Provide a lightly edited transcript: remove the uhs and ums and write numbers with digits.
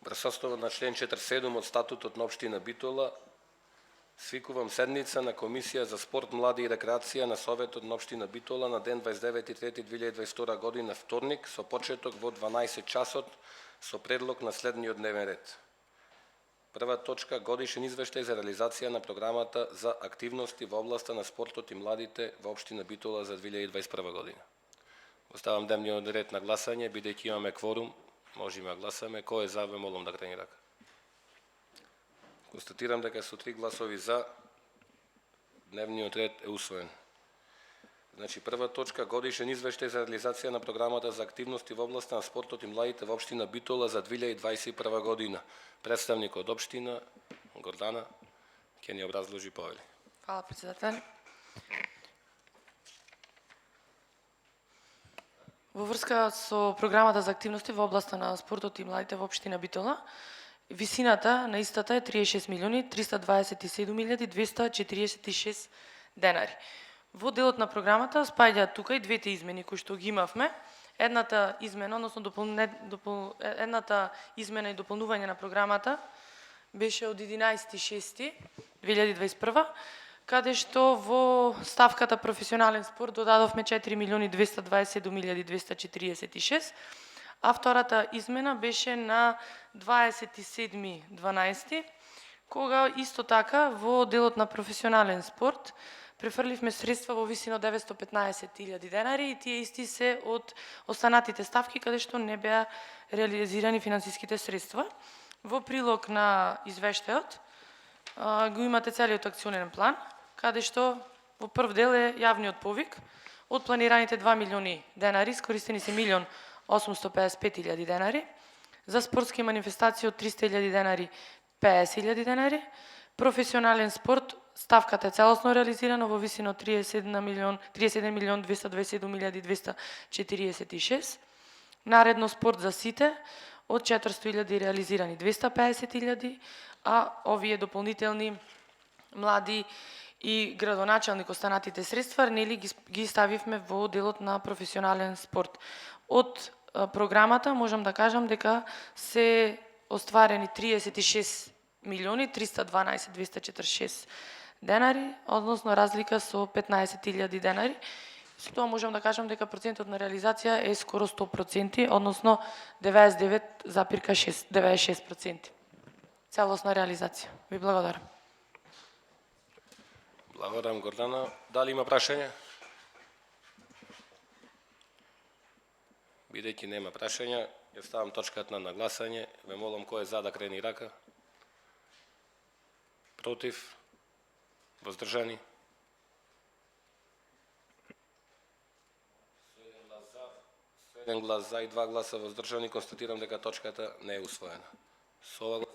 Врз составот на член 47 од статутот на општина Битола, свикувам седница на Комисија за спорт, млади и рекреација на Советот на општина Битола на ден 29.3.2022 година, вторник, со почеток во 12 часот, со предлог на следниот дневен ред. Прва точка, годишен извештај за реализација на програмата за активности во областа на спортот и младите во општина Битола за 2021 година. Оставам дневниот ред на гласање, бидејќи имаме кворум, можеме да гласаме. Кој е за, ве молам да крени рака. Констатирам дека со 3 гласови за, дневниот ред е усвоен. Значи, прва точка, годишен извештај за реализација на програмата за активности во областа на спортот и младите во општина Битола за 2021 година. Представник од општина, Гордана, ќе ни образложи повели. Фала, председател. Во врска со програмата за активности во областа на спортот и младите во општина Битола, висината на истата е 36.327.246 денари. Во делот на програмата спаѓаат тука и двете измени кои што ги имавме. Едната измена, односно едната измена и дополнување на програмата беше од 11.6.2021, каде што во ставката професионален спорт додадовме 4.227.246, а втората измена беше на 27.12, кога исто така во делот на професионален спорт префрливме средства во висина од 915.000 денари и тие исти се од останатите ставки каде што не беа реализирани финансиските средства. Во прилог на извештајот го имате целиот акционен план, каде што во прв дел е јавниот повик. Од планираните 2 милиони денари, искористени се 1.855.000 денари, за спортски манифестации од 300.000 денари, 50.000 денари, професионален спорт, ставката е целосно реализирана во висина од 37.227.246, наредно спорт за сите, од 400.000 реализирани 250.000, а овие дополнителни млади и градоначалник останатите средства, нели ги ставивме во делот на професионален спорт. Од програмата можам да кажам дека се остварени 36.312.246 денари, односно разлика со 15.000 денари. Со тоа можам да кажам дека процентот на реализација е скоро 100%, односно 99,96%. Целосна реализација. Ви благодарам. Благодарам, Гордана. Дали има прашање? Бидејќи нема прашања, ја ставам точката на гласање. Ве молам кој е за да крени рака. Против? Воздржани? 1 глас за и 2 гласа воздржани. Констатирам дека точката не е усвоена. Со ова